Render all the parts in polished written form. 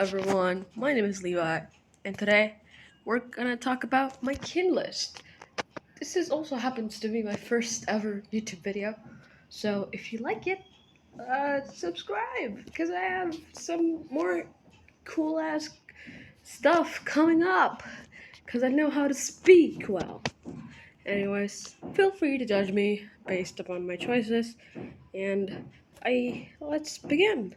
everyone? My name is Levi, and today we're gonna talk about my kin list. This is also happens to be my first ever YouTube video, so if you like it, subscribe because I have some more cool ass stuff coming up. Because I know how to speak well. Anyways, feel free to judge me based upon my choices, and let's begin.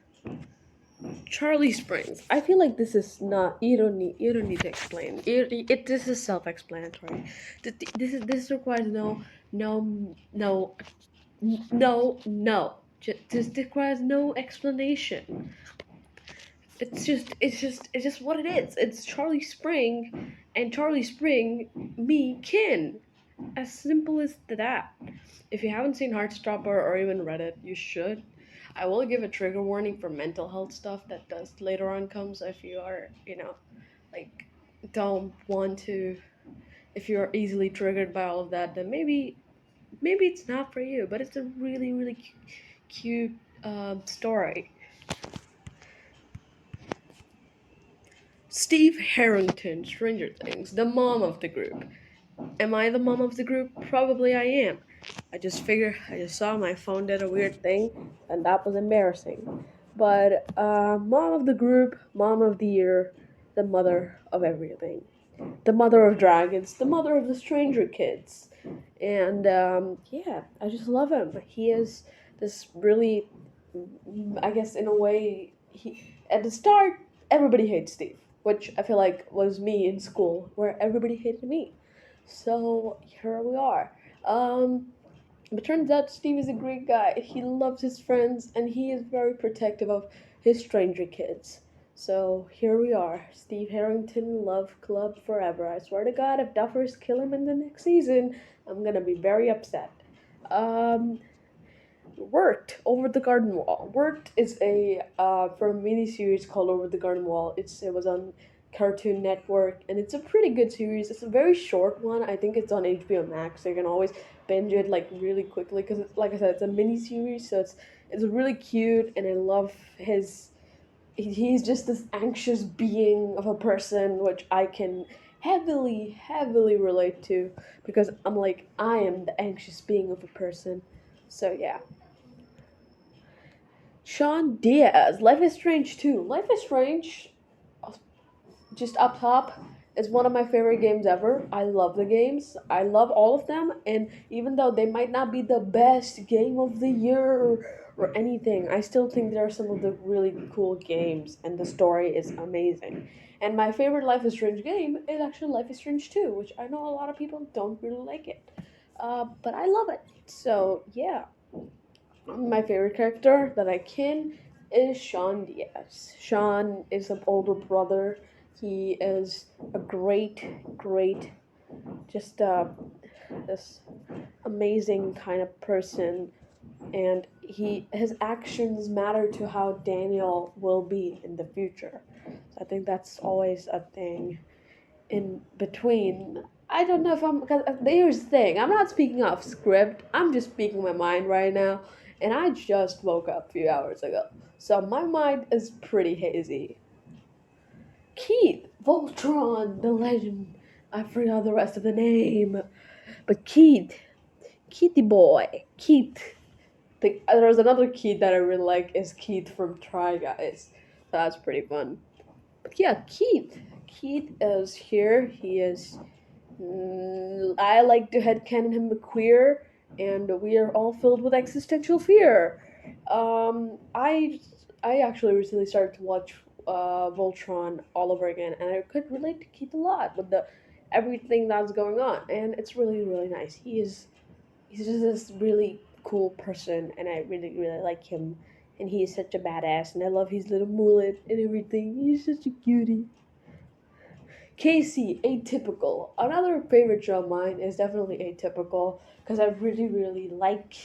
Charlie Springs. I feel like this is not. You don't need to explain. This is self-explanatory. This requires no no. This requires no explanation. It's just what it is. It's Charlie Spring, and Charlie Spring me kin. As simple as that. If you haven't seen Heartstopper or even read it, you should. I will give a trigger warning for mental health stuff that does later on comes if you are, like don't want to if you're easily triggered by all of that, then maybe it's not for you, but it's a really cute story. Steve Harrington, Stranger Things, the mom of the group. Am I the mom of the group? Probably I am. I just saw my phone did a weird thing, and that was embarrassing. But mom of the group, mom of the year, the mother of everything, the mother of dragons, the mother of the stranger kids, and yeah, I just love him. He is this really, I guess in a way, he at the start everybody hates Steve, which I feel like was me in school, where everybody hated me. So here we are. Um, but turns out Steve is a great guy. He loves his friends and he is very protective of his stranger kids. So here we are. Steve Harrington Love Club forever. I swear to God, if Duffers kill him in the next season, I'm gonna be very upset. Um, Worked Over the Garden Wall. Worked is a from a mini series called Over the Garden Wall. It was on Cartoon Network, and it's a pretty good series. It's a very short one. I think it's on HBO Max, so you can always binge it like really quickly because it's like I said, it's a mini series, so it's really cute, and I love his. He's just this anxious being of a person, which I can heavily relate to because I'm like I am the anxious being of a person. So yeah. Sean Diaz, Life is Strange 2. Life is Strange, just up top, is one of my favorite games ever. I love the games. I love all of them. And even though they might not be the best game of the year or anything, I still think they're some of the really cool games. And the story is amazing. And my favorite Life is Strange game is actually Life is Strange 2, which I know a lot of people don't really like it. But I love it. So, yeah. My favorite character that I can is Sean Diaz. Sean is an older brother. He is a great, just this amazing kind of person, and his actions matter to how Daniel will be in the future. So I think that's always a thing in between. I don't know if I'm because here's the thing. I'm not speaking off script. I'm just speaking my mind right now, and I just woke up a few hours ago, so my mind is pretty hazy. Keith Voltron, the legend. I forgot the rest of the name, but Keithy boy, Keith. There's another Keith that I really like is Keith from Try Guys. So that's pretty fun. But yeah, Keith. Keith is here. He is I like to headcanon him queer, and we are all filled with existential fear. I actually recently started to watch Voltron all over again, and I could relate to Keith a lot with the everything that's going on, and it's really nice. He's just this really cool person, and I really like him. And he is such a badass, and I love his little mullet and everything. He's such a cutie. Casey, Atypical. Another favorite show of mine is definitely Atypical because I really like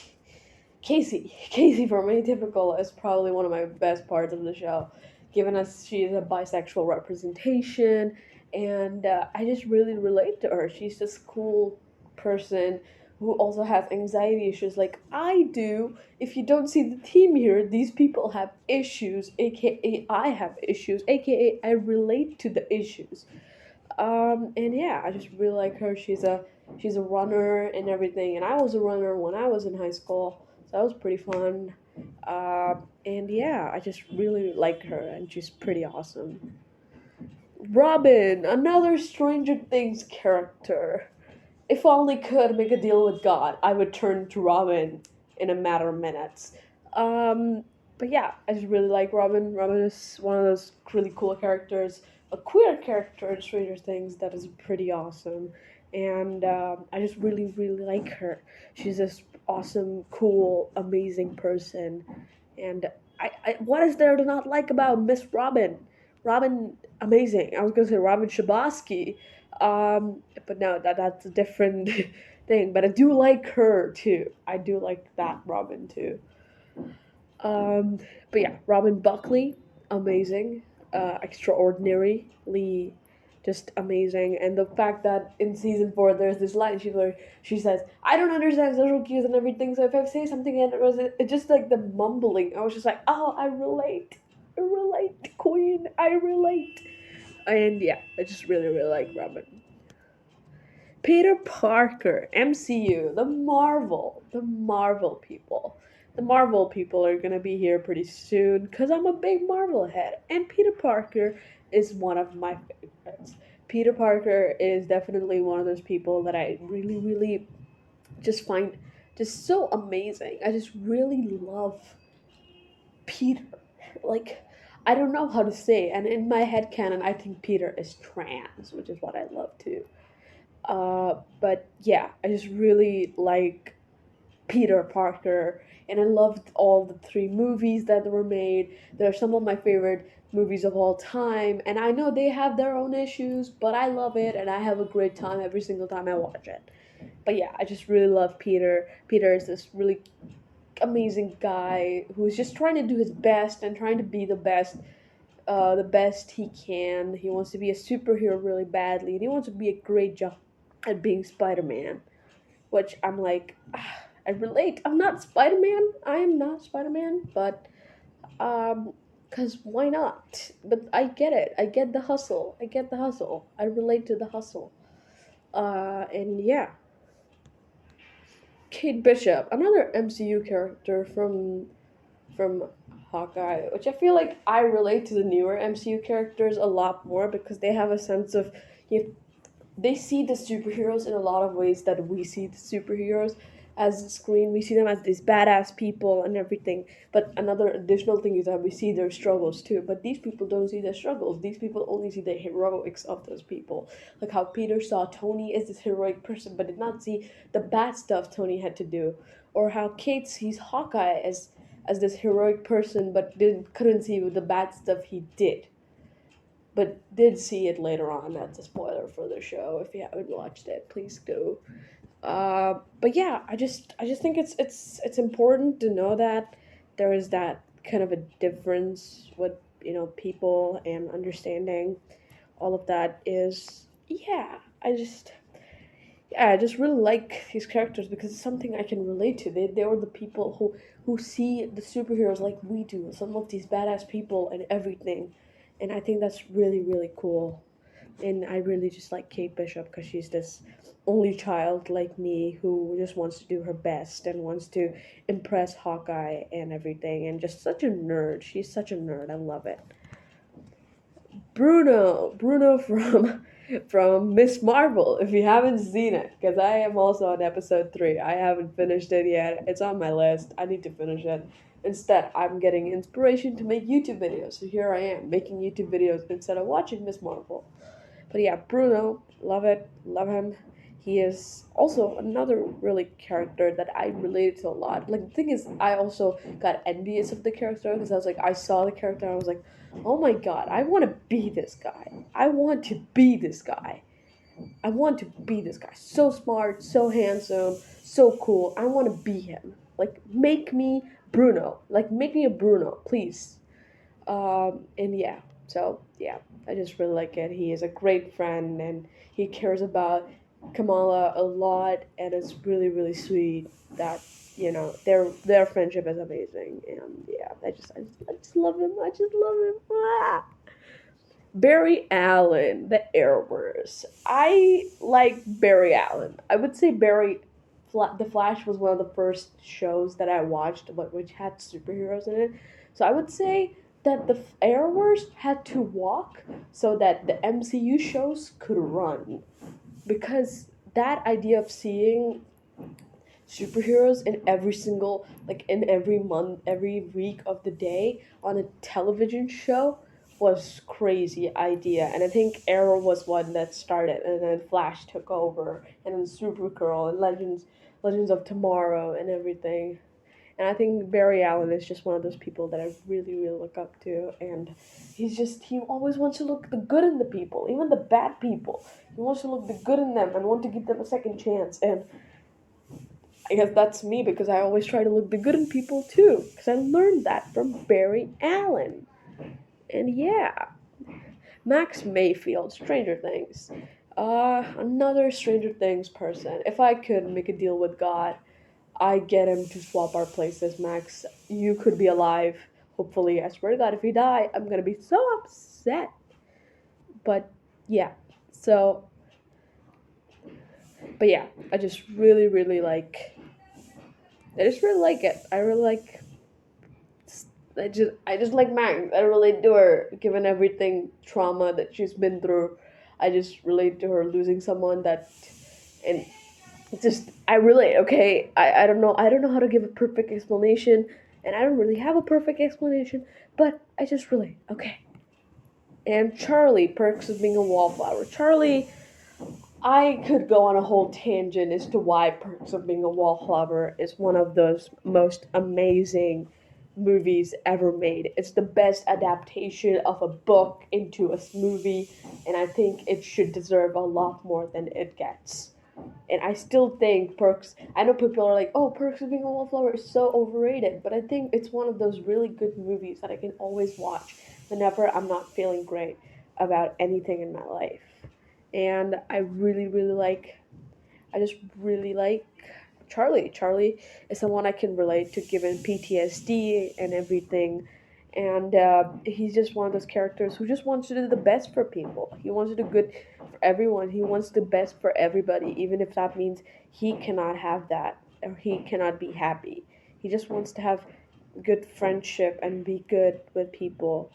Casey. Casey from Atypical is probably one of my best parts of the show, given as she is a bisexual representation, and I just really relate to her. She's this cool person who also has anxiety issues like I do. If you don't see the theme here, these people have issues, aka I have issues, aka I relate to the issues. And yeah, I just really like her. She's a runner and everything, and I was a runner when I was in high school, so that was pretty fun. And yeah, I just really like her, and she's pretty awesome. Robin, another Stranger Things character. If only could make a deal with God, I would turn to Robin in a matter of minutes. Um, but yeah, I just really like Robin. Robin is one of those really cool characters, a queer character in Stranger Things that is pretty awesome. And I just really, really like her. She's this awesome, cool, amazing person. And what is there to not like about Miss Robin? Robin, amazing. I was gonna say Robin Shabosky, but no, that's a different thing. But I do like her too. I do like that Robin too. Um, but yeah, Robin Buckley, amazing, extraordinarily, just amazing. And the fact that in season 4 there's this line where she says, "I don't understand social cues and everything. So if I say something and it just like the mumbling, I was just like, oh, I relate, Queen, I relate." And yeah, I just really really like Robin. Peter Parker, MCU, the Marvel people. The Marvel people are gonna be here pretty soon because I'm a big Marvel head, and Peter Parker is one of my favorites. Peter Parker is definitely one of those people that I really, really just find just so amazing. I just really love Peter. Like, I don't know how to say, and in my head canon, I think Peter is trans, which is what I love too. But yeah, I just really like Peter Parker, and I loved all the three movies that were made. They're some of my favorite movies of all time, and I know they have their own issues, but I love it, and I have a great time every single time I watch it. But yeah, I just really love Peter. Peter is this really amazing guy who's just trying to do his best and trying to be the best he can. He wants to be a superhero really badly, and he wants to be a great job at being Spider-Man, which I'm like, I relate. I'm not Spider-Man. I am not Spider-Man, but cause why not? But I get it. I get the hustle. I get the hustle. I relate to the hustle. And yeah, Kate Bishop, another MCU character from Hawkeye, which I feel like I relate to the newer MCU characters a lot more because they have a sense of you they see the superheroes in a lot of ways that we see the superheroes as the screen. We see them as these badass people and everything. But another additional thing is that we see their struggles too. But these people don't see their struggles. These people only see the heroics of those people. Like how Peter saw Tony as this heroic person, but did not see the bad stuff Tony had to do. Or how Kate sees Hawkeye as this heroic person, but couldn't see the bad stuff he did, but did see it later on. That's a spoiler for the show. If you haven't watched it, please do. But yeah, I just think it's important to know that there is that kind of a difference with people and understanding all of that is yeah. I just really like these characters because it's something I can relate to. They were the people who see the superheroes like we do. Some of these badass people and everything, and I think that's really really cool. And I really just like Kate Bishop because she's this only child like me who just wants to do her best and wants to impress Hawkeye and everything, and just such a nerd. She's such a nerd. I love it. Bruno from from Miss Marvel. If you haven't seen it, because I am also on episode 3. I haven't finished it yet. It's on my list. I need to finish it. Instead, I'm getting inspiration to make YouTube videos. So here I am making YouTube videos instead of watching Miss Marvel. But yeah, Bruno, love it, love him. He is also another really character that I related to a lot. Like the thing is, I also got envious of the character because I was like, I saw the character, and I was like, oh my god, I want to be this guy. I want to be this guy. I want to be this guy. So smart, so handsome, so cool. I want to be him. Like make me Bruno. Like make me a Bruno, please. And yeah, I just really like it. He is a great friend, and he cares about Kamala a lot, and it's really really sweet that their friendship is amazing, and yeah, I just love him. I just love him. Ah! Barry Allen, the Arrowverse. I like Barry Allen. I would say The Flash was one of the first shows that I watched, which had superheroes in it. So I would say that the Arrowverse had to walk so that the MCU shows could run, because that idea of seeing superheroes in every single, like in every month, every week of the day on a television show was crazy idea. And I think Arrow was one that started, and then Flash took over, and then Supergirl and Legends of Tomorrow and everything. And I think Barry Allen is just one of those people that I really really look up to, and he always wants to look the good in the people, even the bad people. He wants to look the good in them and want to give them a second chance. And I guess that's me, because I always try to look the good in people too. Because I learned that from Barry Allen. And yeah, Max Mayfield, Stranger Things. Another Stranger Things person. If I could make a deal with God, I get him to swap our places. Max, you could be alive. Hopefully, I swear to God, if you die, I'm gonna be so upset. But yeah, so but yeah, I just really, really like. I just really like it. I really like I just like Max. I relate to her, given everything trauma that she's been through. I just relate to her losing someone that, and it's just I relate. Okay, I don't know how to give a perfect explanation, and I don't really have a perfect explanation, but I just relate. Okay. And Charlie, perks of being a wallflower. Charlie, I could go on a whole tangent as to why Perks of Being a Wallflower is one of those most amazing movies ever made. It's the best adaptation of a book into a movie, and I think it should deserve a lot more than it gets. And I still think Perks. I know people are like, "Oh, Perks of Being a Wallflower is so overrated," but I think it's one of those really good movies that I can always watch whenever I'm not feeling great about anything in my life. And I just really like Charlie. Charlie is someone I can relate to, given PTSD and everything. And he's just one of those characters who just wants to do the best for people. He wants to do good for everyone. He wants the best for everybody, even if that means he cannot have that or he cannot be happy. He just wants to have good friendship and be good with people.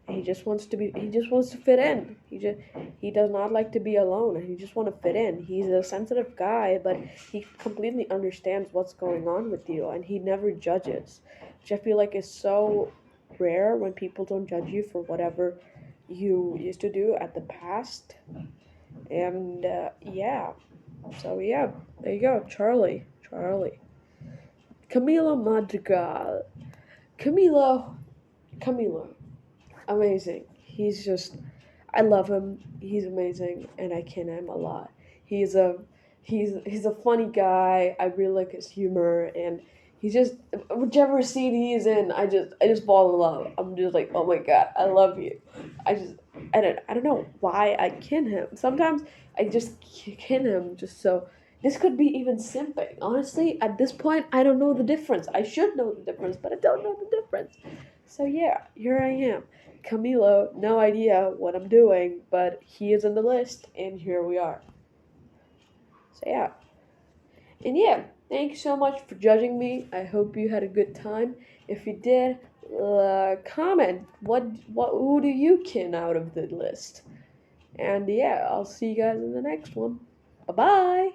He just wants to fit in. He does not like to be alone. He just want to fit in. He's a sensitive guy, but he completely understands what's going on with you, and he never judges, which I feel like is so rare when people don't judge you for whatever you used to do at the past. And yeah, so yeah, there you go, Charlie, Camilo Madrigal, Camilo, Camilo, amazing. He's just I love him. He's amazing, and I kin him a lot. He's a he's a funny guy. I really like his humor, and he's just whichever scene he's in, I just fall in love. I'm just like, oh my god, I love you. I just I don't know why I kin him. Sometimes I just kin him just so. This could be even simping. Honestly, at this point, I don't know the difference. I should know the difference, but I don't know the difference. So yeah, here I am. Camilo, no idea what I'm doing, but he is in the list, and here we are. So yeah, and yeah, thank you so much for judging me. I hope you had a good time. If you did, comment what who do you kin out of the list? And yeah, I'll see you guys in the next one. Bye bye.